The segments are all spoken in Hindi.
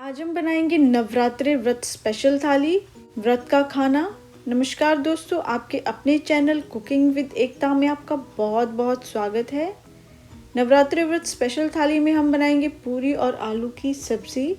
आज हम बनाएंगे नवरात्रि व्रत स्पेशल थाली, व्रत का खाना। नमस्कार दोस्तों, आपके अपने चैनल कुकिंग विद एकता में आपका बहुत बहुत स्वागत है। नवरात्रि व्रत स्पेशल थाली में हम बनाएंगे पूरी और आलू की सब्ज़ी।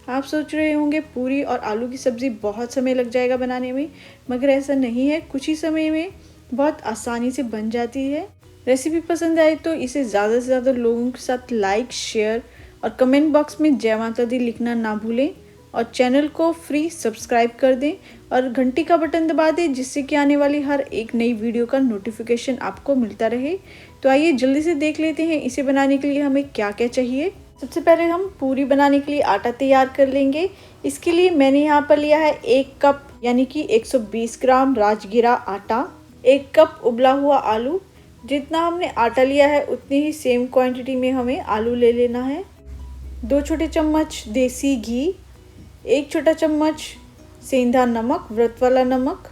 आप सोच रहे होंगे पूरी और आलू की सब्ज़ी बहुत समय लग जाएगा बनाने में, मगर ऐसा नहीं है। कुछ ही समय में बहुत आसानी से बन जाती है। रेसिपी पसंद आए तो इसे ज़्यादा से ज़्यादा लोगों के साथ लाइक, शेयर और कमेंट बॉक्स में जय माता दी लिखना ना भूलें और चैनल को फ्री सब्सक्राइब कर दें और घंटी का बटन दबा दें, जिससे कि आने वाली हर एक नई वीडियो का नोटिफिकेशन आपको मिलता रहे। तो आइए जल्दी से देख लेते हैं इसे बनाने के लिए हमें क्या क्या चाहिए। सबसे पहले हम पूरी बनाने के लिए आटा तैयार कर लेंगे। इसके लिए मैंने यहाँ पर लिया है 1 कप यानी कि 120 ग्राम राजगिरा आटा, 1 कप उबला हुआ आलू। जितना हमने आटा लिया है उतनी ही सेम क्वांटिटी में हमें आलू ले लेना है। 2 छोटे चम्मच देसी घी, 1 छोटा चम्मच सेंधा नमक, व्रत वाला नमक,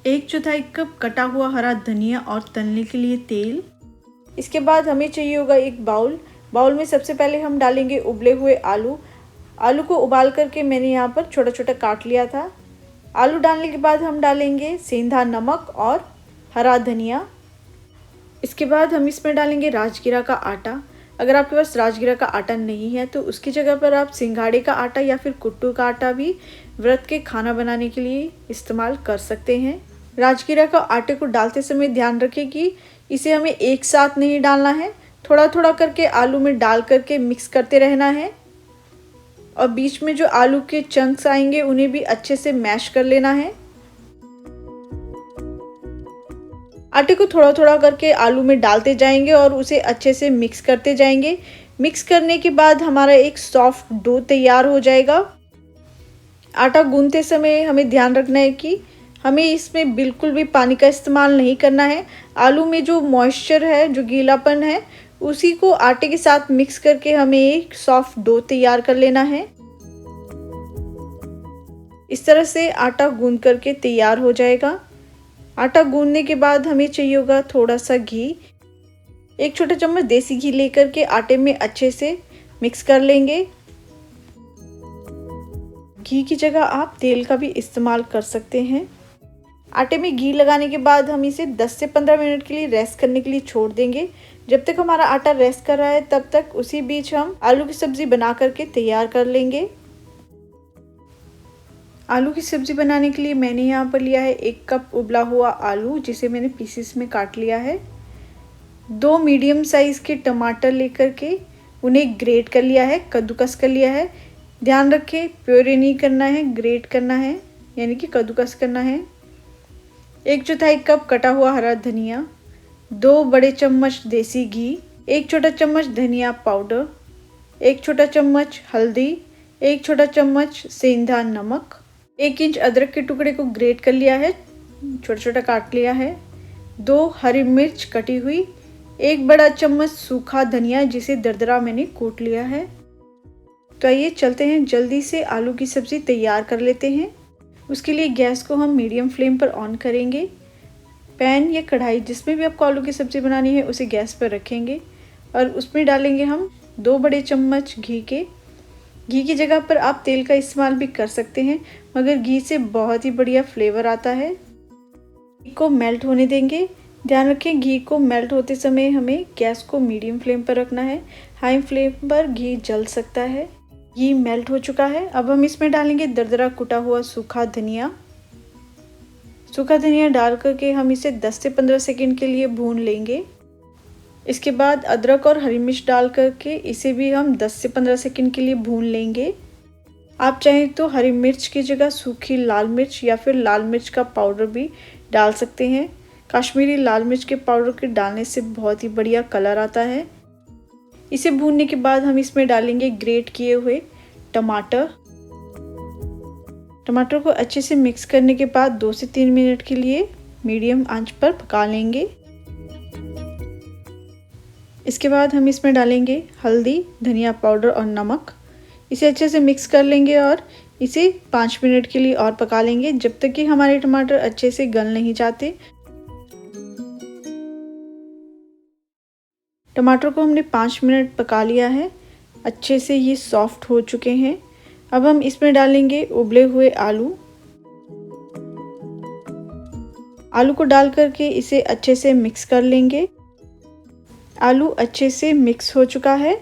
1/4 कप कटा हुआ हरा धनिया और तलने के लिए तेल। इसके बाद हमें चाहिए होगा एक बाउल में सबसे पहले हम डालेंगे उबले हुए आलू। आलू को उबाल करके मैंने यहाँ पर छोटा छोटा काट लिया था। आलू डालने के बाद हम डालेंगे सेंधा नमक और हरा धनिया। इसके बाद हम इसमें डालेंगे राजगिरा का आटा। अगर आपके पास राजगिरा का आटा नहीं है तो उसकी जगह पर आप सिंघाड़े का आटा या फिर कुट्टू का आटा भी व्रत के खाना बनाने के लिए इस्तेमाल कर सकते हैं। राजगिरा का आटे को डालते समय ध्यान रखें कि इसे हमें एक साथ नहीं डालना है, थोड़ा थोड़ा करके आलू में डाल करके मिक्स करते रहना है और बीच में जो आलू के चंक्स आएंगे उन्हें भी अच्छे से मैश कर लेना है। आटे को थोड़ा थोड़ा करके आलू में डालते जाएंगे और उसे अच्छे से मिक्स करते जाएंगे। मिक्स करने के बाद हमारा एक सॉफ्ट डो तैयार हो जाएगा। आटा गूंथते समय हमें ध्यान रखना है कि हमें इसमें बिल्कुल भी पानी का इस्तेमाल नहीं करना है। आलू में जो मॉइस्चर है, जो गीलापन है, उसी को आटे के साथ मिक्स करके हमें एक सॉफ्ट डो तैयार कर लेना है। इस तरह से आटा गूंथ करके तैयार हो जाएगा। आटा गूंदने के बाद हमें चाहिए होगा थोड़ा सा घी। 1 छोटा चम्मच देसी घी लेकर के आटे में अच्छे से मिक्स कर लेंगे। घी की जगह आप तेल का भी इस्तेमाल कर सकते हैं। आटे में घी लगाने के बाद हम इसे 10 से 15 मिनट के लिए रेस्ट करने के लिए छोड़ देंगे। जब तक हमारा आटा रेस्ट कर रहा है तब तक उसी बीच हम आलू की सब्ज़ी बना करके तैयार कर लेंगे। आलू की सब्ज़ी बनाने के लिए मैंने यहाँ पर लिया है 1 कप उबला हुआ आलू, जिसे मैंने पीसेस में काट लिया है। 2 मीडियम साइज़ के टमाटर लेकर के उन्हें ग्रेट कर लिया है, कद्दूकस कर लिया है। ध्यान रखें, प्योरे नहीं करना है, ग्रेट करना है, यानी कि कद्दूकस करना है। 1/4 कप कटा हुआ हरा धनिया, 2 बड़े चम्मच देसी घी, 1 छोटा चम्मच धनिया पाउडर, 1 छोटा चम्मच हल्दी, 1 छोटा चम्मच सेंधा नमक, 1 इंच अदरक के टुकड़े को ग्रेट कर लिया है, छोटा छोटा काट लिया है। 2 हरी मिर्च कटी हुई, 1 बड़ा चम्मच सूखा धनिया जिसे दरदरा मैंने कूट लिया है। तो आइए चलते हैं, जल्दी से आलू की सब्ज़ी तैयार कर लेते हैं। उसके लिए गैस को हम मीडियम फ्लेम पर ऑन करेंगे। पैन या कढ़ाई जिसमें भी आपको आलू की सब्ज़ी बनानी है उसे गैस पर रखेंगे और उसमें डालेंगे हम 2 बड़े चम्मच घी की जगह पर आप तेल का इस्तेमाल भी कर सकते हैं, मगर घी से बहुत ही बढ़िया फ्लेवर आता है। घी को मेल्ट होने देंगे। ध्यान रखें, घी को मेल्ट होते समय हमें गैस को मीडियम फ्लेम पर रखना है, हाई फ्लेम पर घी जल सकता है। घी मेल्ट हो चुका है। अब हम इसमें डालेंगे दरदरा कुटा हुआ सूखा धनिया। सूखा धनिया डाल करके हम इसे 10 से 15 सेकंड के लिए भून लेंगे। इसके बाद अदरक और हरी मिर्च डाल करके इसे भी हम 10 से 15 सेकंड के लिए भून लेंगे। आप चाहें तो हरी मिर्च की जगह सूखी लाल मिर्च या फिर लाल मिर्च का पाउडर भी डाल सकते हैं। कश्मीरी लाल मिर्च के पाउडर के डालने से बहुत ही बढ़िया कलर आता है। इसे भूनने के बाद हम इसमें डालेंगे ग्रेट किए हुए टमाटर। टमाटर को अच्छे से मिक्स करने के बाद 2 से 3 मिनट के लिए मीडियम आंच पर पका लेंगे। इसके बाद हम इसमें डालेंगे हल्दी, धनिया पाउडर और नमक। इसे अच्छे से मिक्स कर लेंगे और इसे 5 मिनट के लिए और पका लेंगे, जब तक कि हमारे टमाटर अच्छे से गल नहीं जाते। टमाटर को हमने 5 मिनट पका लिया है। अच्छे से ये सॉफ्ट हो चुके हैं। अब हम इसमें डालेंगे उबले हुए आलू। आलू को डाल करके इसे अच्छे से मिक्स कर लेंगे। आलू अच्छे से मिक्स हो चुका है।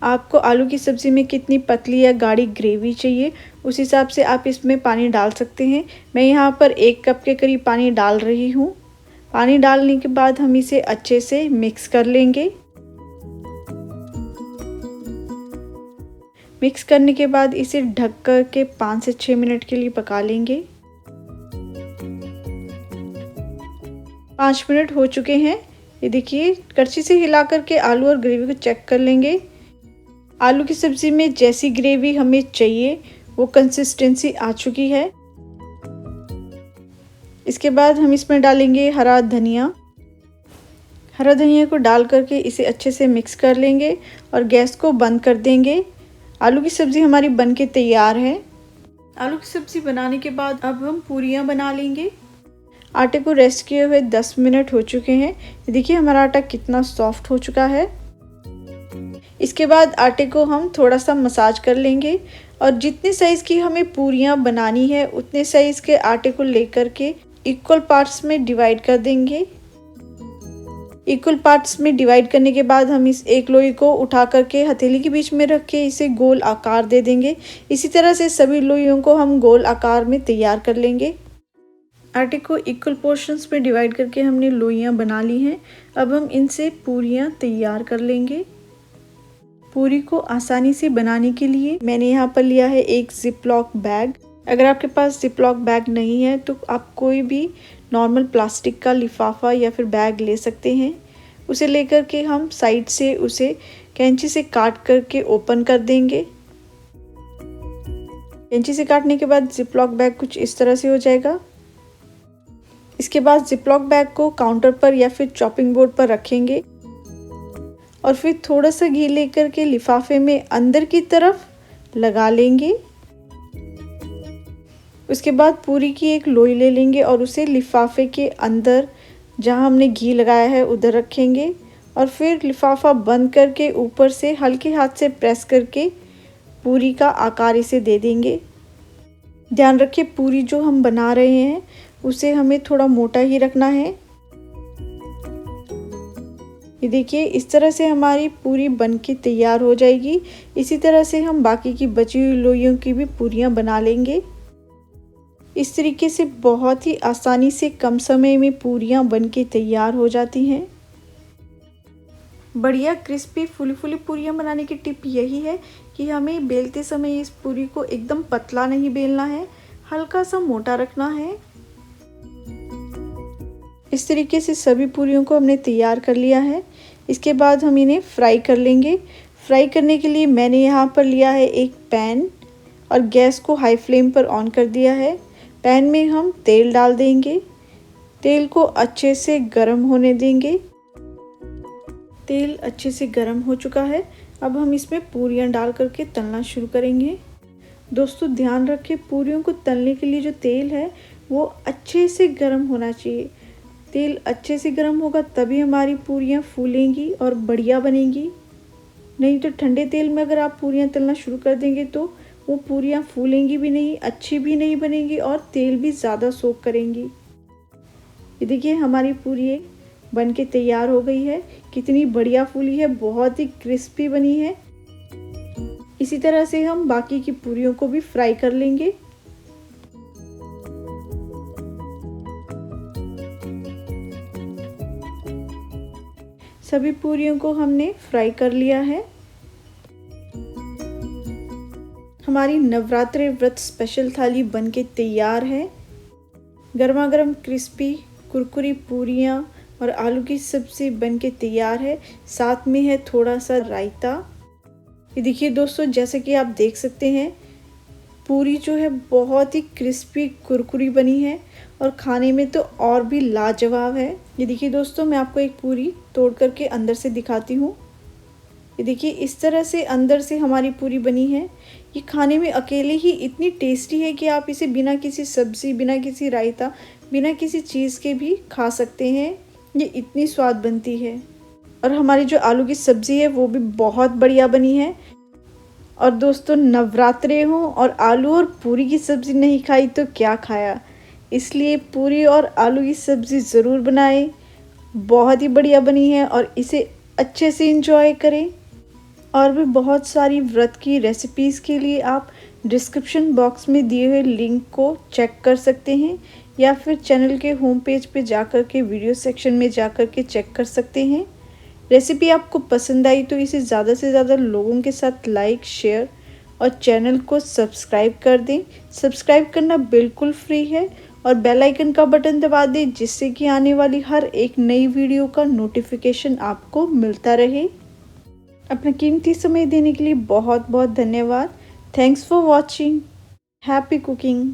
आपको आलू की सब्ज़ी में कितनी पतली या गाढ़ी ग्रेवी चाहिए, उस हिसाब से आप इसमें पानी डाल सकते हैं। मैं यहाँ पर 1 कप के करीब पानी डाल रही हूँ। पानी डालने के बाद हम इसे अच्छे से मिक्स कर लेंगे। मिक्स करने के बाद इसे ढक कर के 5 से 6 मिनट के लिए पका लेंगे। 5 मिनट हो चुके हैं। ये देखिए, कड़छी से हिला करके आलू और ग्रेवी को चेक कर लेंगे। आलू की सब्ज़ी में जैसी ग्रेवी हमें चाहिए वो कंसिस्टेंसी आ चुकी है। इसके बाद हम इसमें डालेंगे हरा धनिया। हरा धनिया को डाल करके इसे अच्छे से मिक्स कर लेंगे और गैस को बंद कर देंगे। आलू की सब्ज़ी हमारी बनके तैयार है। आलू की सब्ज़ी बनाने के बाद अब हम पूरियाँ बना लेंगे। आटे को रेस्ट किए हुए 10 मिनट हो चुके हैं। देखिए हमारा आटा कितना सॉफ्ट हो चुका है। इसके बाद आटे को हम थोड़ा सा मसाज कर लेंगे और जितने साइज़ की हमें पूरियाँ बनानी है उतने साइज़ के आटे को लेकर के इक्वल पार्ट्स में डिवाइड कर देंगे। इक्वल पार्ट्स में डिवाइड करने के बाद हम इस एक लोई को उठा करके हथेली के बीच में रख के इसे गोल आकार दे देंगे। इसी तरह से सभी लोइयों को हम गोल आकार में तैयार कर लेंगे। आटे को इक्वल पोर्शंस में डिवाइड करके हमने लोइयाँ बना ली हैं। अब हम इनसे पूरियाँ तैयार कर लेंगे। पूरी को आसानी से बनाने के लिए मैंने यहाँ पर लिया है एक जिपलॉक बैग। अगर आपके पास जिपलॉक बैग नहीं है तो आप कोई भी नॉर्मल प्लास्टिक का लिफाफा या फिर बैग ले सकते हैं। उसे लेकर के हम साइड से उसे कैंची से काट करके ओपन कर देंगे। कैंची से काटने के बाद जिपलॉक बैग कुछ इस तरह से हो जाएगा। इसके बाद जिपलॉक बैग को काउंटर पर या फिर चॉपिंग बोर्ड पर रखेंगे और फिर थोड़ा सा घी लेकर के लिफाफे में अंदर की तरफ लगा लेंगे। उसके बाद पूरी की एक लोई ले लेंगे और उसे लिफाफे के अंदर जहां हमने घी लगाया है उधर रखेंगे और फिर लिफाफा बंद करके ऊपर से हल्के हाथ से प्रेस करके पूरी का आकार इसे दे देंगे। ध्यान रखिए, पूरी जो हम बना रहे हैं उसे हमें थोड़ा मोटा ही रखना है। ये देखिए, इस तरह से हमारी पूरी बनके तैयार हो जाएगी। इसी तरह से हम बाकी की बची हुई लोइयों की भी पूरियां बना लेंगे। इस तरीके से बहुत ही आसानी से कम समय में पूरियां बनके तैयार हो जाती हैं। बढ़िया क्रिस्पी फुली फुली पूरियां बनाने की टिप यही है कि हमें बेलते समय इस पूरी को एकदम पतला नहीं बेलना है, हल्का सा मोटा रखना है। इस तरीके से सभी पूरियों को हमने तैयार कर लिया है। इसके बाद हम इन्हें फ्राई कर लेंगे। फ्राई करने के लिए मैंने यहाँ पर लिया है एक पैन और गैस को हाई फ्लेम पर ऑन कर दिया है। पैन में हम तेल डाल देंगे। तेल को अच्छे से गर्म होने देंगे। तेल अच्छे से गर्म हो चुका है। अब हम इसमें पूरियाँ डाल करके तलना शुरू करेंगे। दोस्तों ध्यान रखें, पूरियों को तलने के लिए जो तेल है वो अच्छे से गर्म होना चाहिए। तेल अच्छे से गर्म होगा तभी हमारी पूरियाँ फूलेंगी और बढ़िया बनेंगी। नहीं तो ठंडे तेल में अगर आप पूरियाँ तलना शुरू कर देंगे तो वो पूरियाँ फूलेंगी भी नहीं, अच्छी भी नहीं बनेंगी और तेल भी ज़्यादा सोख करेंगी। ये देखिए हमारी पूरी बन के तैयार हो गई है। कितनी बढ़िया फूली है, बहुत ही क्रिस्पी बनी है। इसी तरह से हम बाकी की पूरियों को भी फ्राई कर लेंगे। सभी पूरियों को हमने फ्राई कर लिया है। हमारी नवरात्रि व्रत स्पेशल थाली बनके तैयार है। गर्मा गर्म क्रिस्पी कुरकुरी पूरियाँ और आलू की सब्ज़ी बनके तैयार है। साथ में है थोड़ा सा रायता। ये देखिए दोस्तों, जैसे कि आप देख सकते हैं पूरी जो है बहुत ही क्रिस्पी कुरकुरी बनी है और खाने में तो और भी लाजवाब है। ये देखिए दोस्तों, मैं आपको एक पूरी तोड़ करके अंदर से दिखाती हूँ। ये देखिए इस तरह से अंदर से हमारी पूरी बनी है। ये खाने में अकेले ही इतनी टेस्टी है कि आप इसे बिना किसी सब्ज़ी, बिना किसी रायता, बिना किसी चीज़ के भी खा सकते हैं। ये इतनी स्वाद बनती है। और हमारी जो आलू की सब्ज़ी है वो भी बहुत बढ़िया बनी है। और दोस्तों नवरात्रे हों और आलू और पूरी की सब्ज़ी नहीं खाई तो क्या खाया, इसलिए पूरी और आलू की सब्ज़ी ज़रूर बनाएं। बहुत ही बढ़िया बनी है और इसे अच्छे से इंजॉय करें। और भी बहुत सारी व्रत की रेसिपीज़ के लिए आप डिस्क्रिप्शन बॉक्स में दिए हुए लिंक को चेक कर सकते हैं या फिर चैनल के होम पेज पे जाकर के वीडियो सेक्शन में जाकर के चेक कर सकते हैं। रेसिपी आपको पसंद आई तो इसे ज़्यादा से ज़्यादा लोगों के साथ लाइक शेयर और चैनल को सब्सक्राइब कर दें। सब्सक्राइब करना बिल्कुल फ्री है और बेल आइकन का बटन दबा दें जिससे कि आने वाली हर एक नई वीडियो का नोटिफिकेशन आपको मिलता रहे। अपना कीमती समय देने के लिए बहुत बहुत धन्यवाद। Thanks for watching. Happy cooking.